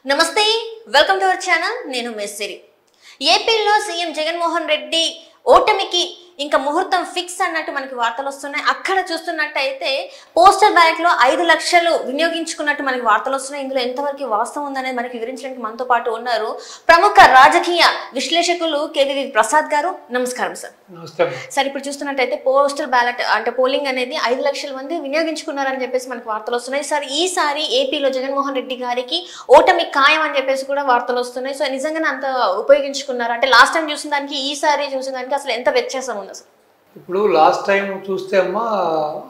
నమస్తే welcome to our channel నేను మెస్సిరి ఏపీలో సీఎం జగన్మోహన్ రెడ్డి ఓటమికి ఇంకా ముహూర్తం ఫిక్స్ అన్నట్టు మనకి వార్తలు వస్తున్నాయి. అక్కడ చూస్తున్నట్టయితే పోస్టల్ బ్యాలెట్ లో 5 లక్షలు వినియోగించుకున్నట్టు మనకి వార్తలు వస్తున్నాయి. ఇందులో ఎంతవరకు వాస్తవం ఉందనేది మనకి వివరించడానికి మనతో పాటు ఉన్నారు ప్రముఖ రాజకీయ విశ్లేషకులు కేవీవి ప్రసాద్ గారు. నమస్కారం సార్. సార్, ఇప్పుడు చూస్తున్నట్టయితే పోస్టల్ బ్యాలెట్ అంటే పోలింగ్ అనేది 5 లక్షల మంది వినియోగించుకున్నారని చెప్పేసి మనకి వార్తలు వస్తున్నాయి. సార్, ఈసారి ఏపీలో జగన్మోహన్ రెడ్డి గారికి ఓటమి ఖాయం అని చెప్పేసి కూడా వార్తలు వస్తున్నాయి. సో నిజంగానే అంత ఉపయోగించుకున్నారు అంటే లాస్ట్ టైం చూసిన దానికి ఈసారి చూసిన దానికి అసలు ఎంత వ్యత్యాసం ఉంది? ఇప్పుడు లాస్ట్ టైం చూస్తే అమ్మా,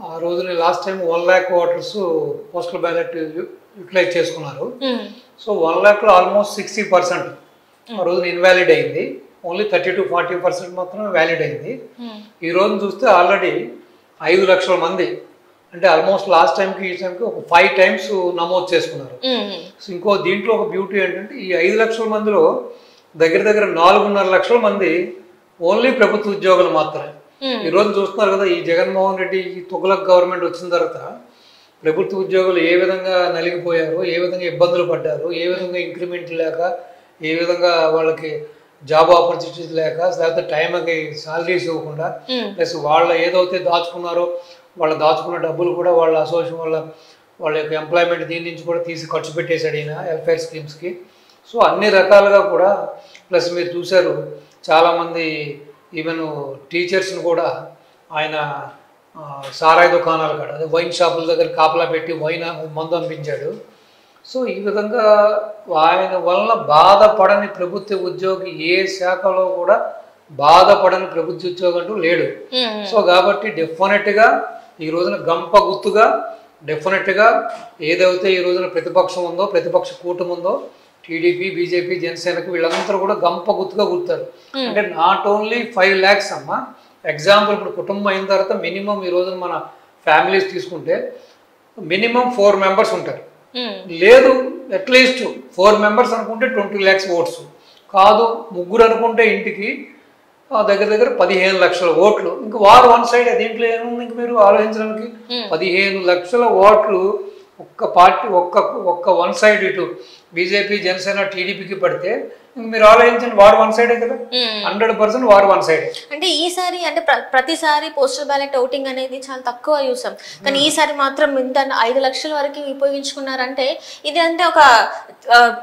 ఆ రోజున last time 1 lakh voters postal ballot utilize చేసుకున్నారు. సో 1 lakh లో ఆల్మోస్ట్ 60% ఆ రోజున ఇన్వాలిడ్ అయింది. ఓన్లీ 30 to 40% మాత్రమే వ్యాలిడ్ అయింది. ఈ రోజు చూస్తే ఆల్రెడీ 5 లక్షల మంది అంటే ఆల్మోస్ట్ లాస్ట్ టైంకి ఈ టైంకి ఒక 5 times నమోదు చేసుకున్నారు. సో ఇంకో దీంట్లో ఒక బ్యూటీ ఏంటంటే ఈ 5 లక్షల మందిలో దగ్గర 4.5 లక్షల మంది ఓన్లీ ప్రభుత్వ ఉద్యోగులు మాత్రమే. ఈ రోజు చూస్తున్నారు కదా, ఈ జగన్మోహన్ రెడ్డి ఈ తుగ్లక్ గవర్నమెంట్ వచ్చిన తర్వాత ప్రభుత్వ ఉద్యోగులు ఏ విధంగా నలిగిపోయారు, ఏ విధంగా ఇబ్బందులు పడ్డారు, ఏ విధంగా ఇంక్రిమెంట్ లేక, ఏ విధంగా వాళ్ళకి జాబ్ ఆపర్చునిటీస్ లేక, లేకపోతే టైంకి శాలరీస్ ఇవ్వకుండా, ప్లస్ వాళ్ళు ఏదైతే దాచుకున్నారో వాళ్ళు దాచుకున్న డబ్బులు కూడా వాళ్ళ అసోసియేషన్ వాళ్ళ యొక్క ఎంప్లాయ్మెంట్ దీని నుంచి కూడా తీసి ఖర్చు పెట్టేశాడు ఈయన వెల్ఫేర్ స్కీమ్స్కి. సో అన్ని రకాలుగా కూడా ప్లస్ మీరు చూశారు చాలామంది ఈవెన్ టీచర్స్ని కూడా ఆయన సారాయి దుకాణాలు కాడ అదే వైన్ షాపుల దగ్గర కాపలా పెట్టి మందు పంపించాడు. సో ఈ విధంగా ఆయన వలన బాధపడని ప్రభుత్వ ఉద్యోగి ఏ శాఖలో కూడా బాధపడని ప్రభుత్వ ఉద్యోగం అంటూ లేడు. సో కాబట్టి డెఫినెట్గా ఈ రోజున గంప గుర్తుగా డెఫినెట్గా ఏదైతే ఈ రోజున ప్రతిపక్షం ఉందో, ప్రతిపక్ష కూటమి ఉందో, టీడీపీ, బీజేపీ, జనసేనకు వీళ్ళందరూ కూడా గంప గుర్తుగా గుర్తారు. అంటే నాట్ ఓన్లీ 5 lakhs అమ్మ. ఎగ్జాంపుల్ ఇప్పుడు కుటుంబం అయిన తర్వాత మినిమం ఈ రోజున మన ఫ్యామిలీస్ తీసుకుంటే మినిమం 4 members ఉంటారు. లేదు అట్లీస్ట్ 4 members అనుకుంటే 20 lakhs ఓట్స్. కాదు ముగ్గురు అనుకుంటే ఇంటికి దగ్గర 15 లక్షల ఓట్లు. ఇంకా వారు వన్ సైడ్. దీంట్లో ఏముంది ఇంక మీరు ఆలోచించడానికి? 15 లక్షల ఓట్లు ఒక్క పార్టీ ఒక్క వన్ సైడ్ ఇటు బీజేపీ, జనసేన, టీడీపీకి పడితే మీరు ఆలోచించండి, వారు వన్ సైడే కదా. 100% వారు వన్ సైడ్. అంటే ఈసారి అంటే ప్రతిసారి పోస్టల్ బ్యాలెట్ ఓటింగ్ అనేది చాలా తక్కువ చూసాం, కానీ ఈసారి మాత్రం ఇంత 5 లక్షల వరకు ఉపయోగించుకున్నారంటే ఇది అంటే ఒక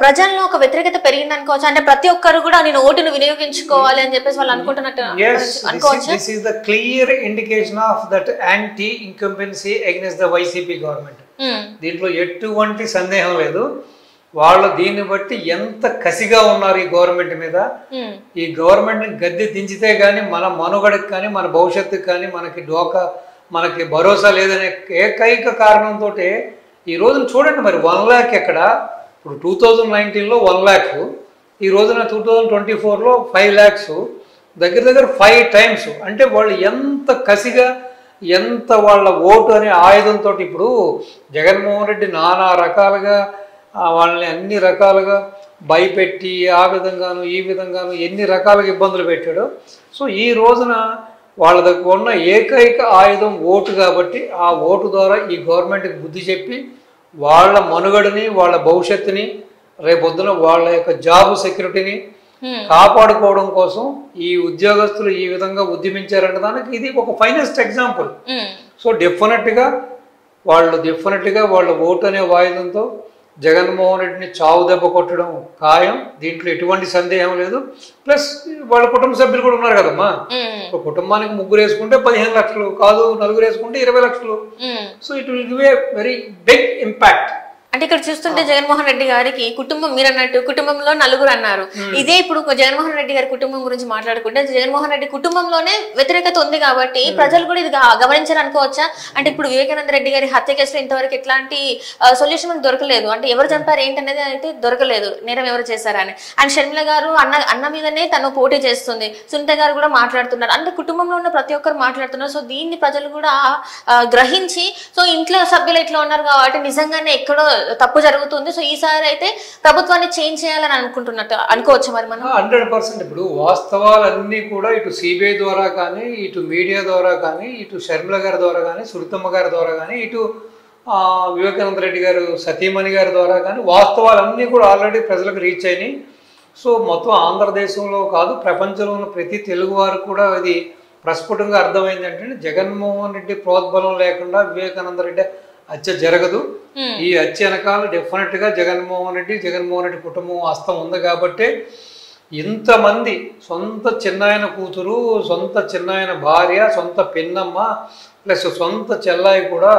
ప్రజల్లో ఒక వ్యతిరేకత పెరిగింది అనుకోవచ్చు. అంటే ప్రతి ఒక్కరు కూడా నేను ఓటును వినియోగించుకోవాలి అని చెప్పేసి వాళ్ళు అనుకుంటున్నట్టు అనుకోవచ్చు. This is the clear indication of that anti incumbency against the YCP government. దీంట్లో ఎటువంటి సందేహం లేదు. వాళ్ళు దీన్ని బట్టి ఎంత కసిగా ఉన్నారు ఈ గవర్నమెంట్ మీద. ఈ గవర్నమెంట్ ని గద్దె దించితే గానీ మన మనుగడకి కానీ మన భవిష్యత్తుకి కానీ మనకి భరోసా లేదనే ఏకైక కారణంతో ఈ రోజున చూడండి మరి 1 lakh ఎక్కడ. ఇప్పుడు 2019లో 1 lakh, ఈ రోజున 2024లో 5 lakhs, దగ్గర 5 times. అంటే వాళ్ళు ఎంత కసిగా ఎంత వాళ్ళ ఓటు అనే ఆయుధంతో ఇప్పుడు జగన్మోహన్ రెడ్డి నానా రకాలుగా వాళ్ళని అన్ని రకాలుగా భయపెట్టి ఆ విధంగాను ఈ విధంగాను ఎన్ని రకాలుగా ఇబ్బందులు పెట్టాడు. సో ఈ రోజున వాళ్ళ దగ్గర ఉన్న ఏకైక ఆయుధం ఓటు కాబట్టి ఆ ఓటు ద్వారా ఈ గవర్నమెంట్కి బుద్ధి చెప్పి వాళ్ళ మనుగడని, వాళ్ళ భవిష్యత్తుని, రేపొద్దున వాళ్ళ యొక్క జాబ్ సెక్యూరిటీని కాపాడుకోవడం కోసం ఈ ఉద్యోగస్తులు ఈ విధంగా ఉద్యమించారనే దానికి ఇది ఒక ఫైనెస్ట్ ఎగ్జాంపుల్. సో డెఫినెట్గా వాళ్ళ ఓటు అనే వాయుధంతో జగన్మోహన్ రెడ్డిని చావు దెబ్బ కొట్టడం ఖాయం. దీంట్లో ఎటువంటి సందేహం లేదు. ప్లస్ వాళ్ళ కుటుంబ సభ్యులు కూడా ఉన్నారు కదమ్మా. కుటుంబానికి 3 వేసుకుంటే 15 లక్షలు, కాదు 4 వేసుకుంటే 20 లక్షలు. So it will give a very big impact. అంటే ఇక్కడ చూస్తుంటే జగన్మోహన్ రెడ్డి గారికి కుటుంబం, మీరు అన్నట్టు కుటుంబంలో 4 అన్నారు. ఇదే ఇప్పుడు జగన్మోహన్ రెడ్డి గారి కుటుంబం గురించి మాట్లాడుకుంటే జగన్మోహన్ రెడ్డి కుటుంబంలోనే వ్యతిరేకత ఉంది కాబట్టి ప్రజలు కూడా ఇది గమనించారు అనుకోవచ్చా? అంటే ఇప్పుడు వివేకానంద రెడ్డి గారి హత్య కేసులో ఇంతవరకు ఎట్లాంటి సొల్యూషన్ మనకు దొరకలేదు. అంటే ఎవరు చంపారు ఏంటనేది అయితే దొరకలేదు, నేరం ఎవరు చేశారని. అండ్ షర్మిల గారు అన్న మీదనే తను పోటీ చేస్తుంది, సునీత గారు కూడా మాట్లాడుతున్నారు. అంటే కుటుంబంలో ఉన్న ప్రతి ఒక్కరు మాట్లాడుతున్నారు. సో దీన్ని ప్రజలు కూడా గ్రహించి, సో ఇంట్లో సభ్యులు ఇట్లా ఉన్నారు కాబట్టి నిజంగానే ఎక్కడో తప్పు జరుగుతుంది. సో ఈసారి అయితే ప్రభుత్వాన్ని చేంజ్ చేయాలని అనుకోవచ్చు మరి మనం. 100%. ఇప్పుడు వాస్తవాలన్నీ కూడా ఇటు సిబిఐ ద్వారా కానీ, ఇటు మీడియా ద్వారా కానీ, ఇటు షర్మిల గారి ద్వారా కానీ, సునీతమ్మ గారి ద్వారా కానీ, ఇటు వివేకానంద రెడ్డి గారు సతీమణి గారి ద్వారా కానీ వాస్తవాలన్నీ కూడా ఆల్రెడీ ప్రజలకు రీచ్ అయినాయి. సో మొత్తం ఆంధ్రదేశంలో కాదు, ప్రపంచంలో ఉన్న ప్రతి తెలుగువారు కూడా ఇది ప్రస్ఫుటంగా అర్థమైంది ఏంటంటే, జగన్మోహన్ రెడ్డి ప్రోద్బలం లేకుండా వివేకానంద రెడ్డి హత్య జరగదు. ఈ హత్య వెనకాల డెఫినెట్గా జగన్మోహన్ రెడ్డి కుటుంబం హస్తం ఉంది. కాబట్టి ఇంతమంది సొంత చిన్నాయన కూతురు, సొంత చిన్నాయన భార్య, సొంత పిన్నమ్మ ప్లస్ సొంత చెల్లాయి కూడా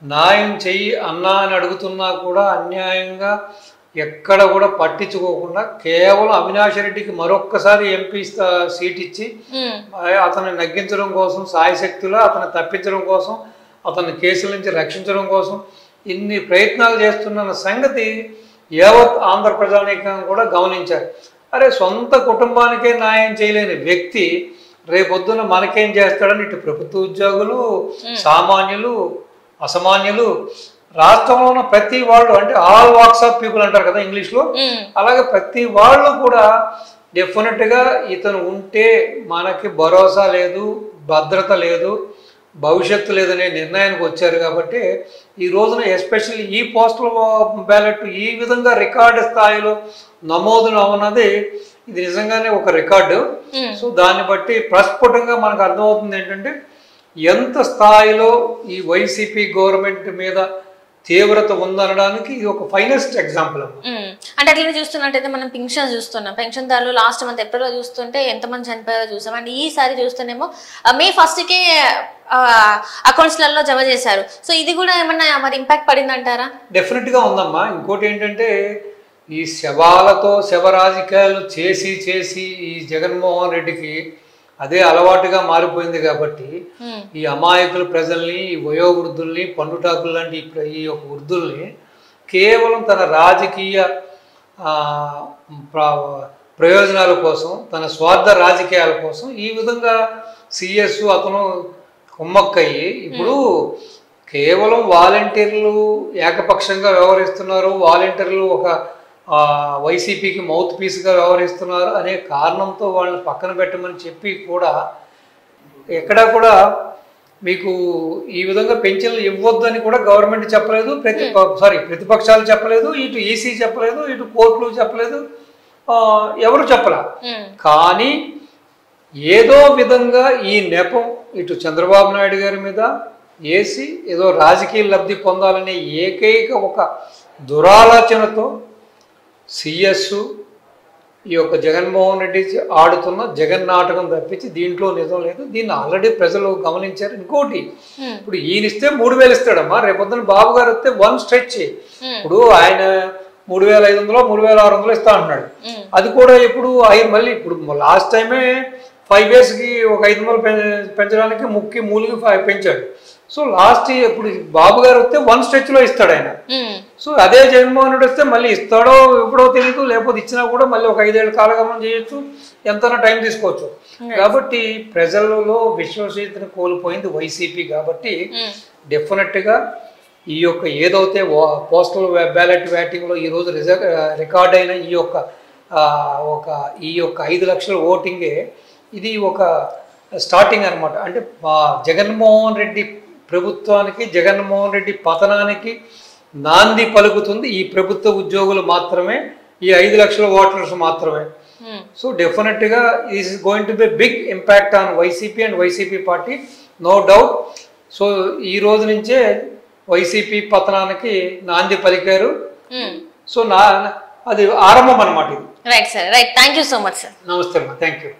న్యాయం చెయ్యి అన్నా అని అడుగుతున్నా కూడా అన్యాయంగా ఎక్కడ కూడా పట్టించుకోకుండా కేవలం అవినాష్ రెడ్డికి మరొక్కసారి ఎంపీ సీట్ ఇచ్చి అతన్ని నగ్గించడం కోసం, సాయశక్తులు అతన్ని తప్పించడం కోసం, అతన్ని కేసుల నుంచి రక్షించడం కోసం ఇన్ని ప్రయత్నాలు చేస్తున్న సంగతి యావత్ ఆంధ్ర ప్రజానీకం కూడా గమనించారు. అరే, సొంత కుటుంబానికే న్యాయం చేయలేని వ్యక్తి రేపొద్దున మనకేం చేస్తాడని ఇటు ప్రభుత్వ ఉద్యోగులు, సామాన్యులు, అసామాన్యులు, రాష్ట్రంలో ఉన్న ప్రతి వాళ్ళు, అంటే ఆల్ వాక్స్ ఆఫ్ పీపుల్ అంటారు కదా ఇంగ్లీష్లో, అలాగే ప్రతి వాళ్ళు కూడా డెఫినెట్గా ఇతను ఉంటే మనకి భరోసా లేదు, భద్రత లేదు, భవిష్యత్తు లేదనే నిర్ణయానికి వచ్చారు. కాబట్టి ఈ రోజున ఎస్పెషల్లీ ఈ పోస్టల్ బ్యాలెట్ ఈ విధంగా రికార్డు స్థాయిలో నమోదు అవున్నది ఇది నిజంగానే ఒక రికార్డు. సో దాన్ని బట్టి ప్రస్ఫుటంగా మనకు అర్థమవుతుంది ఏంటంటే ఎంత స్థాయిలో ఈ వైసీపీ గవర్నమెంట్ మీద తీవ్రత ఉందనడానికి ఇది ఒక ఫైనెస్ట్ ఎగ్జాంపుల్. అంటే అట్లా చూస్తున్నట్టయితే మనం పెన్షన్ చూస్తున్నాం, పెన్షన్దారులు లాస్ట్ మంత్ ఏప్రిల్లో చూస్తుంటే ఎంతమంది చనిపోయారో చూసాం. అండ్ ఈసారి చూస్తేనేమో May 1st అకౌంట్స్లలో జమ చేశారు. సో ఇది కూడా ఏమన్నా మరి ఇంపాక్ట్ పడిందంటారా? డెఫినెట్గా ఉందమ్మా. ఇంకోటి ఏంటంటే ఈ శవాలతో శవ రాజకీయాలు చేసి చేసి ఈ జగన్మోహన్ రెడ్డికి అదే అలవాటుగా మారిపోయింది. కాబట్టి ఈ అమాయకుల ప్రజల్ని, ఈ వయోవృద్ధుల్ని, పండుటాకులు లాంటి ఈ యొక్క వృద్ధుల్ని కేవలం తన రాజకీయ ప్రయోజనాల కోసం, తన స్వార్థ రాజకీయాల కోసం ఈ విధంగా సిఎస్ అతను కుమ్మక్కయ్యి ఇప్పుడు కేవలం వాలంటీర్లు ఏకపక్షంగా వ్యవహరిస్తున్నారు, వాలంటీర్లు ఒక వైసీపీకి మౌత్ పీస్గా వ్యవహరిస్తున్నారు అనే కారణంతో వాళ్ళని పక్కన పెట్టమని చెప్పి కూడా ఎక్కడా కూడా మీకు ఈ విధంగా పెన్షన్లు ఇవ్వద్దని కూడా గవర్నమెంట్ చెప్పలేదు, ప్రతిపక్షాలు చెప్పలేదు, ఇటు ఈసీ చెప్పలేదు, ఇటు కోర్టులు చెప్పలేదు, ఎవరు చెప్పలా. కానీ ఏదో విధంగా ఈ నెపం ఇటు చంద్రబాబు నాయుడు గారి మీద వేసి ఏదో రాజకీయ లబ్ధి పొందాలనే ఏకైక ఒక దురాలోచనతో సిఎస్ ఈ యొక్క జగన్మోహన్ రెడ్డి ఆడుతున్న జగన్ నాటకం తప్పించి దీంట్లో నిజం లేదు. దీన్ని ఆల్రెడీ ప్రజలు గమనించారు. ఇంకోటి, ఇప్పుడు ఈయన ఇస్తే 3000 ఇస్తాడమ్మా, రేపొద్దున బాబు గారు వస్తే వన్ స్ట్రెచ్. ఇప్పుడు ఆయన 3500 3600 ఇస్తా అంటున్నాడు. అది కూడా ఇప్పుడు మళ్ళీ ఇప్పుడు లాస్ట్ టైమే 5 yearsకి ఒక 500 పెంచడానికి మూలికి పెంచాడు. సో లాస్ట్ ఇప్పుడు బాబు గారు వస్తే వన్ స్ట్రెచ్లో ఇస్తాడు ఆయన. సో అదే జగన్మోహన్ రెడ్డి వస్తే మళ్ళీ ఇస్తాడో ఎప్పుడో తెలియదు, లేకపోతే ఇచ్చినా కూడా మళ్ళీ ఒక 5 ఏళ్ళ కాలగమనం చేయొచ్చు, ఎంతైనా టైం తీసుకోవచ్చు. కాబట్టి ప్రజలలో విశ్వసనీయతను కోల్పోయింది వైసీపీ. కాబట్టి డెఫినెట్గా ఈ యొక్క ఏదైతే పోస్టల్ బ్యాలెట్ వ్యాటింగ్లో ఈరోజు రికార్డ్ అయిన ఈ యొక్క 5 లక్షల ఓటింగే ఇది ఒక స్టార్టింగ్ అనమాట. అంటే జగన్మోహన్ రెడ్డి ప్రభుత్వానికి, జగన్మోహన్ రెడ్డి పతనానికి నాంది పలుకుతుంది ఈ ప్రభుత్వ ఉద్యోగులు మాత్రమే, ఈ 5 లక్షల ఓటర్స్ మాత్రమే. సో డెఫినెట్గా is going to be big impact on YCP and YCP party, no doubt. So ఈ రోజు నుంచే వైసీపీ పతనానికి నాంది పలికారు. సో అది ఆరంభం అనమాట ఇది. Right sir, right. Thank you so much sir. నమస్తే అమ్మా, థ్యాంక్ యూ.